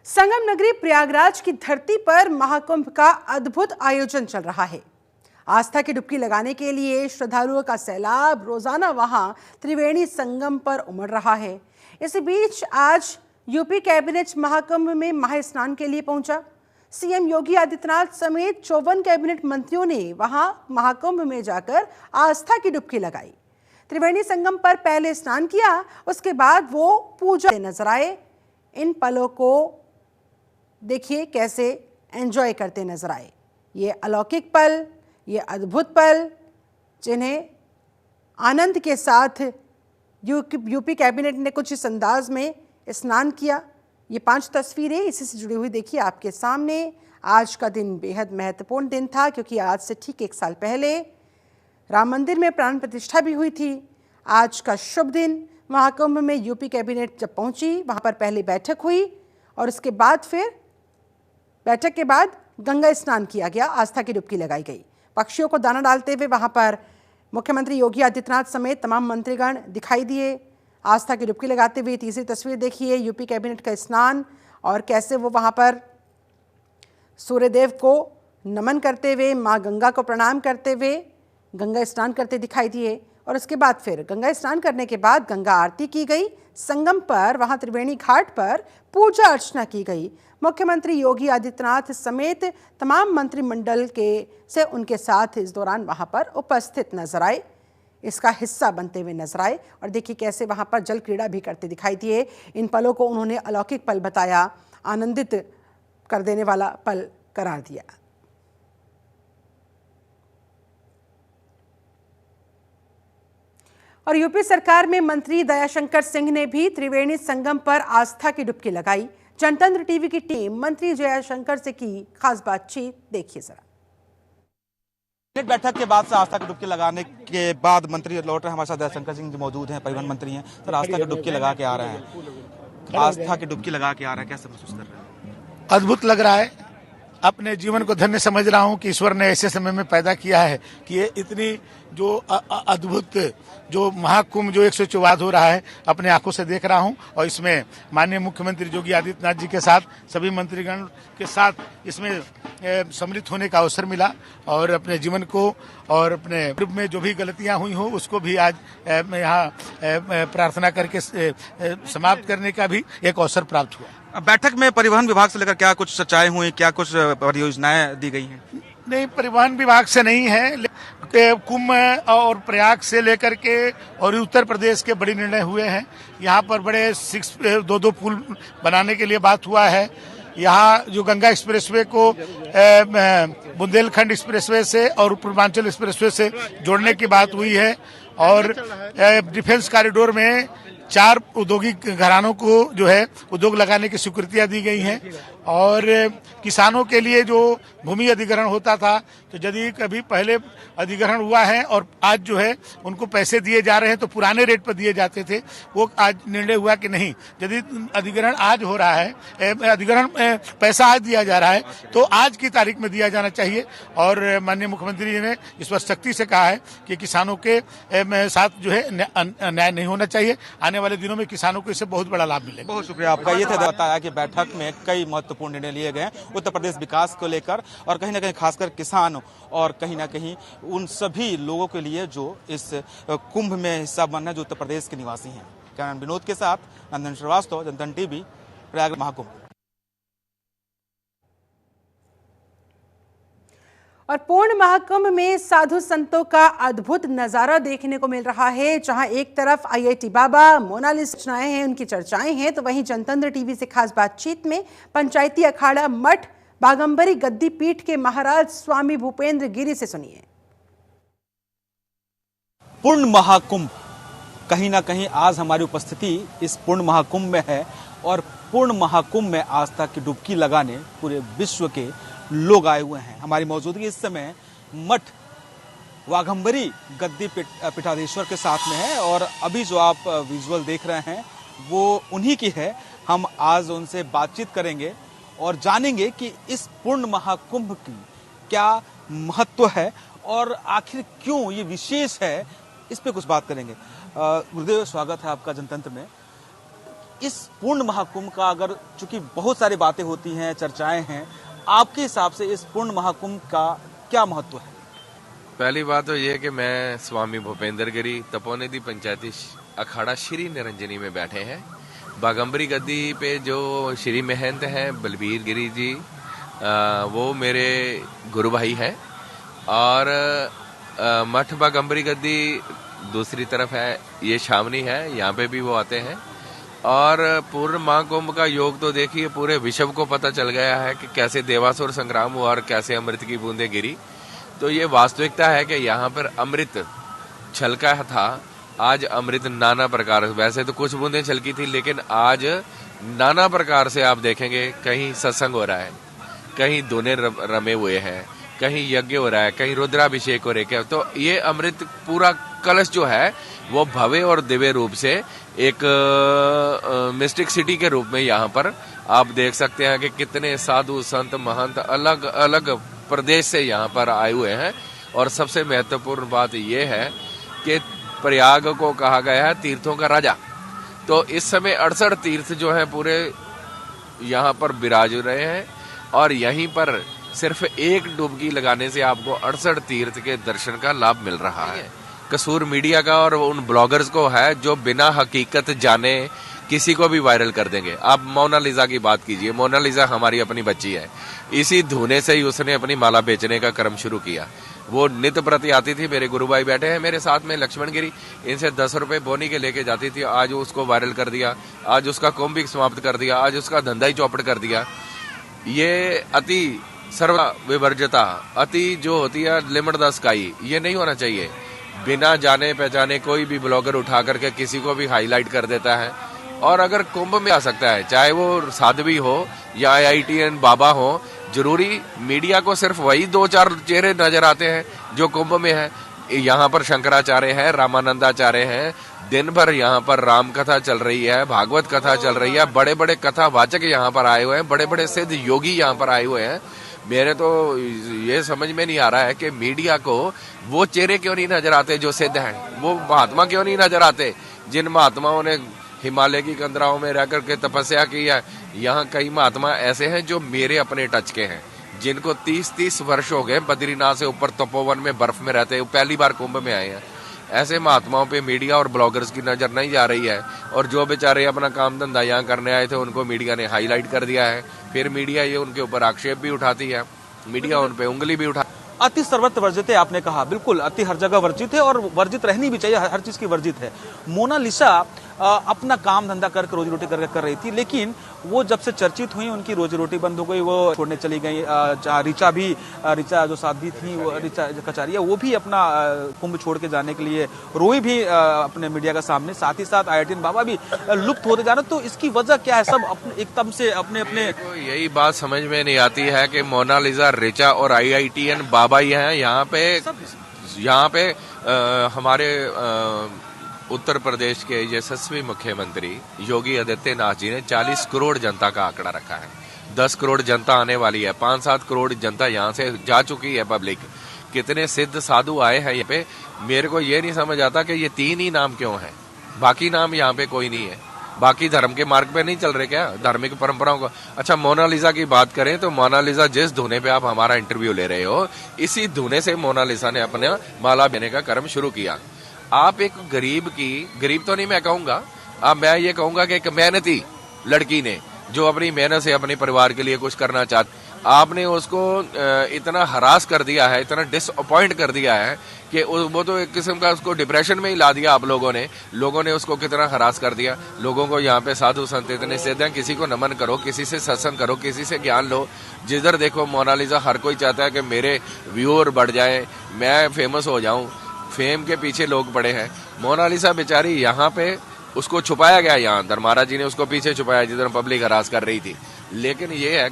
संगम नगरी प्रयागराज की धरती पर महाकुंभ का अद्भुत आयोजन चल रहा है। आस्था की डुबकी लगाने के लिए श्रद्धालुओं का सैलाब रोजाना वहां त्रिवेणी संगम पर उमड़ रहा है। इसी बीच आज यूपी कैबिनेट महाकुंभ में महास्नान के लिए पहुंचा। सीएम योगी आदित्यनाथ समेत 54 कैबिनेट मंत्रियों ने वहां महाकुंभ में जाकर आस्था की डुबकी लगाई। त्रिवेणी संगम पर पहले स्नान किया, उसके बाद वो पूजा नजर आए। इन पलों को देखिए कैसे एंजॉय करते नजर आए। ये अलौकिक पल, ये अद्भुत पल, जिन्हें आनंद के साथ यूपी कैबिनेट ने कुछ इस अंदाज में स्नान किया। ये 5 तस्वीरें इसी से जुड़ी हुई देखिए आपके सामने। आज का दिन बेहद महत्वपूर्ण दिन था, क्योंकि आज से ठीक 1 साल पहले राम मंदिर में प्राण प्रतिष्ठा भी हुई थी। आज का शुभ दिन महाकुंभ में यूपी कैबिनेट जब पहुंची, वहां पर पहले बैठक हुई और उसके बाद फिर बैठक के बाद गंगा स्नान किया गया, आस्था की डुबकी लगाई गई। पक्षियों को दाना डालते हुए वहां पर मुख्यमंत्री योगी आदित्यनाथ समेत तमाम मंत्रीगण दिखाई दिए, आस्था की डुबकी लगाते हुए। तीसरी तस्वीर देखिए यूपी कैबिनेट का स्नान और कैसे वो वहां पर सूर्यदेव को नमन करते हुए, माँ गंगा को प्रणाम करते हुए गंगा स्नान करते दिखाई दिए। और उसके बाद फिर गंगा स्नान करने के बाद गंगा आरती की गई। संगम पर वहां त्रिवेणी घाट पर पूजा अर्चना की गई। मुख्यमंत्री योगी आदित्यनाथ समेत तमाम मंत्रिमंडल से उनके साथ इस दौरान वहां पर उपस्थित नजर आए, इसका हिस्सा बनते हुए नजर आए। और देखिए कैसे वहां पर जल क्रीड़ा भी करते दिखाई दिए। इन पलों को उन्होंने अलौकिक पल बताया, आनंदित कर देने वाला पल करार दिया। और यूपी सरकार में मंत्री दयाशंकर सिंह ने भी त्रिवेणी संगम पर आस्था की डुबकी लगाई। जनतंत्र टीवी की टीम मंत्री दयाशंकर से की खास बातचीत देखिए जरा। बैठक के बाद से आस्था की डुबकी लगाने के बाद मंत्री लौट रहे हैं। हमारे साथ दयाशंकर सिंह जी मौजूद हैं, परिवहन मंत्री हैं। सर, आस्था की डुबकी लगा के आ रहे हैं, आस्था की डुबकी लगा के आ रहे हैं, कैसे महसूस कर रहे हैं? अद्भुत लग रहा है। अपने जीवन को धन्य समझ रहा हूं कि ईश्वर ने ऐसे समय में पैदा किया है कि ये इतनी जो अद्भुत जो महाकुंभ जो 104 हो रहा है, अपने आंखों से देख रहा हूं। और इसमें माननीय मुख्यमंत्री योगी आदित्यनाथ जी के साथ सभी मंत्रीगण के साथ इसमें सम्मिलित होने का अवसर मिला। और अपने जीवन को और अपने ग्रुप में जो भी गलतियां हुई हो उसको भी आज यहाँ प्रार्थना करके समाप्त करने का भी एक अवसर प्राप्त हुआ। बैठक में परिवहन विभाग से लेकर क्या कुछ चर्चाएं हुई, क्या कुछ परियोजनाएं दी गई हैं? नहीं, परिवहन विभाग से नहीं है, कुंभ और प्रयाग से लेकर के और उत्तर प्रदेश के बड़े निर्णय हुए हैं। यहाँ पर बड़े 2 पुल बनाने के लिए बात हुआ है। यहाँ जो गंगा एक्सप्रेसवे को बुंदेलखंड एक्सप्रेसवे से और पूर्वांचल एक्सप्रेसवे से जोड़ने की बात हुई है। और डिफेंस कॉरिडोर में 4 औद्योगिक घरानों को जो है उद्योग लगाने की स्वीकृतियां दी गई हैं। और किसानों के लिए जो भूमि अधिग्रहण होता था, तो यदि कभी पहले अधिग्रहण हुआ है और आज जो है उनको पैसे दिए जा रहे हैं, तो पुराने रेट पर दिए जाते थे, वो आज निर्णय हुआ कि नहीं, यदि अधिग्रहण आज हो रहा है, अधिग्रहण पैसा आज दिया जा रहा है, तो आज की तारीख में दिया जाना चाहिए। और माननीय मुख्यमंत्री जी ने इस पर सख्ती से कहा है कि किसानों के साथ जो है न्याय नहीं होना चाहिए। आने वाले दिनों में किसानों को इससे बहुत बड़ा लाभ मिलेगा। बहुत शुक्रिया आपका। ये था बताया कि बैठक में कई महत्वपूर्ण निर्णय लिए गए उत्तर प्रदेश विकास को लेकर, और कहीं ना कहीं खासकर किसान और कहीं ना कहीं उन सभी लोगों के लिए जो इस कुंभ में हिस्सा बनना है, जो उत्तर प्रदेश के निवासी हैं। कैमरामैन विनोद के साथ नंदन श्रीवास्तव, जनतंत्र टीवी, प्रयाग महाकुंभ। और पूर्ण महाकुंभ में साधु संतों का अद्भुत नजारा देखने को मिल रहा है। जहां एक तरफ IIT बाबा, मोनालिसा रचनाएं हैं, उनकी चर्चाएं हैं, तो वहीं जनतंत्र टीवी से खास बातचीत में पंचायती अखाड़ा मठ बागंबरी गद्दी पीठ के महाराज स्वामी भूपेंद्र गिरी से सुनिए। पूर्ण महाकुंभ, कहीं ना कहीं आज हमारी उपस्थिति इस पूर्ण महाकुंभ में है। और पूर्ण महाकुंभ में आस्था की डुबकी लगाने पूरे विश्व के लोग आए हुए हैं। हमारी मौजूदगी इस समय मठ वाघंबरी गद्दी पीठाधीश्वर के साथ में है, और अभी जो आप विजुअल देख रहे हैं वो उन्हीं की है। हम आज उनसे बातचीत करेंगे और जानेंगे कि इस पूर्ण महाकुंभ की क्या महत्व है और आखिर क्यों ये विशेष है, इस पे कुछ बात करेंगे। गुरुदेव, स्वागत है आपका जनतंत्र में। इस पूर्ण महाकुंभ का, अगर चूंकि बहुत सारी बातें होती हैं, चर्चाएं हैं, आपके हिसाब से इस पूर्ण महाकुंभ का क्या महत्व है? पहली बात तो ये कि मैं स्वामी भूपेंद्र गिरी तपोनिधि पंचायती अखाड़ा श्री निरंजनी में बैठे हैं। बागंबरी गद्दी पे जो श्री महंत हैं बलबीर गिरी जी, वो मेरे गुरु भाई हैं। और मठ बागंबरी गद्दी दूसरी तरफ है, ये छावनी है, यहाँ पे भी वो आते हैं। और पूर्ण महाकुंभ का योग तो देखिए पूरे विश्व को पता चल गया है कि कैसे देवासुर संग्राम हुआ और कैसे अमृत की बूंदें गिरी। तो ये वास्तविकता है कि यहाँ पर अमृत छलका था। आज अमृत नाना प्रकार, वैसे तो कुछ बूंदें छलकी थी, लेकिन आज नाना प्रकार से आप देखेंगे, कहीं सत्संग हो रहा है, कहीं दोने रमे हुए हैं, कहीं यज्ञ हो रहा है, कहीं रुद्राभिषेक हो रहा है। तो ये अमृत पूरा कलश जो है वो भव्य और दिव्य रूप से एक मिस्टिक सिटी के रूप में यहाँ पर आप देख सकते हैं कि कितने साधु संत महंत अलग अलग प्रदेश से यहाँ पर आए हुए हैं। और सबसे महत्वपूर्ण बात यह है कि प्रयाग को कहा गया है तीर्थों का राजा। तो इस समय 68 तीर्थ जो है पूरे यहाँ पर विराज रहे हैं और यहीं पर सिर्फ एक डुबकी लगाने से आपको 68 तीर्थ के दर्शन का लाभ मिल रहा है। कसूर मीडिया का और उन ब्लॉगर्स को है जो बिना हकीकत जाने किसी को भी वायरल कर देंगे। आप मोनालिसा की बात कीजिए, मोनालिसा हमारी अपनी बच्ची है, इसी धुने से ही उसने अपनी माला बेचने का क्रम शुरू किया। वो नित्य प्रति आती थी, मेरे गुरु भाई बैठे हैं मेरे साथ में लक्ष्मण गिरी, इनसे 10 रुपए बोनी के लेके जाती थी। आज उसको वायरल कर दिया, आज उसका कुंभ भी समाप्त कर दिया, आज उसका धंधा ही चौपट कर दिया। ये अति सर्व विवर्जता, अति जो होती है लिमिट द स्काई, ये नहीं होना चाहिए। बिना जाने पहचाने कोई भी ब्लॉगर उठा करके किसी को भी हाईलाइट कर देता है। और अगर कुंभ में आ सकता है, चाहे वो साध्वी हो या IITN बाबा हो, जरूरी मीडिया को सिर्फ वही 2-4 चेहरे नजर आते हैं जो कुंभ में है। यहाँ पर शंकराचार्य हैं, रामानंदाचार्य हैं, दिन भर यहाँ पर राम कथा चल रही है, भागवत कथा चल रही है, बड़े बड़े कथावाचक यहाँ पर आए हुए हैं, बड़े बड़े सिद्ध योगी यहाँ पर आए हुए हैं। मेरे तो ये समझ में नहीं आ रहा है कि मीडिया को वो चेहरे क्यों नहीं नजर आते जो सिद्ध हैं, वो महात्मा क्यों नहीं नजर आते जिन महात्माओं ने हिमालय की कंदराओं में रह करके तपस्या की है। यहाँ कई महात्मा ऐसे हैं जो मेरे अपने टच के हैं, जिनको 30-30 वर्ष हो गए बद्रीनाथ से ऊपर तपोवन में बर्फ में रहते, पहली बार कुंभ में आए हैं। ऐसे महात्माओं पे मीडिया और ब्लॉगर्स की नजर नहीं जा रही है। और जो बेचारे अपना काम धंधा यहाँ करने आए थे उनको मीडिया ने हाईलाइट कर दिया है। फिर मीडिया ये उनके ऊपर आक्षेप भी उठाती है, मीडिया उन पे उंगली भी उठा। अति सर्वत्र वर्जित है, आपने कहा, बिल्कुल अति हर जगह वर्जित है और वर्जित रहनी भी चाहिए, हर चीज की वर्जित है। मोनालिसा अपना काम धंधा करके रोजी रोटी करके कर रही थी, लेकिन वो जब से चर्चित हुई उनकी रोजी रोटी बंद हो गई, वो छोड़ने चली गई। ऋचा जो साध्वी थी, वो ऋचा कचारिया, वो भी अपना कुंभ छोड़ के जाने के लिए रोई भी अपने मीडिया का सामने। साथ ही साथ IITN बाबा भी लुप्त होते जा रहे। तो इसकी वजह क्या है? सब एकदम से अपने यही बात समझ में नहीं आती है कि मोनालिसा, ऋचा और IITN बाबा ही हैं। यहाँ पे हमारे उत्तर प्रदेश के यशस्वी मुख्यमंत्री योगी आदित्यनाथ जी ने 40 करोड़ जनता का आंकड़ा रखा है। 10 करोड़ जनता आने वाली है, 5-7 करोड़ जनता यहाँ से जा चुकी है पब्लिक। कितने सिद्ध साधु आए हैं यहाँ पे, मेरे को ये नहीं समझ आता कि ये 3 ही नाम क्यों हैं, बाकी नाम यहाँ पे कोई नहीं है। बाकी धर्म के मार्ग पे नहीं चल रहे क्या, धार्मिक परंपराओं को? अच्छा, मोनालिसा की बात करें तो मोनालिसा जिस धुने पे आप हमारा इंटरव्यू ले रहे हो, इसी धुने से मोनालिसा ने अपने माला देने का कर्म शुरू किया। आप एक गरीब तो नहीं मैं कहूंगा, अब मैं ये कहूंगा कि एक मेहनती लड़की ने जो अपनी मेहनत से अपने परिवार के लिए कुछ करना चाहती, आपने उसको इतना हरास कर दिया है, इतना डिसअपॉइंट कर दिया है कि वो तो एक किस्म का उसको डिप्रेशन में ही ला दिया। आप लोगों ने उसको कितना हरास कर दिया। लोगों को यहाँ पे साधु संत इतने सिद्ध हैं, किसी को नमन करो, किसी से सत्संग करो, किसी से ज्ञान लो। जिधर देखो मोनालिसा, हर कोई चाहता है कि मेरे व्यूअर बढ़ जाए, मैं फेमस हो जाऊं, फेम के पीछे लोग पड़े हैं। मोनालिसा बेचारी यहाँ पे उसको छुपाया गया, यहाँ धर्मारा जी ने उसको पीछे छुपाया जिधर पब्लिक हरास कर रही थी। लेकिन ये है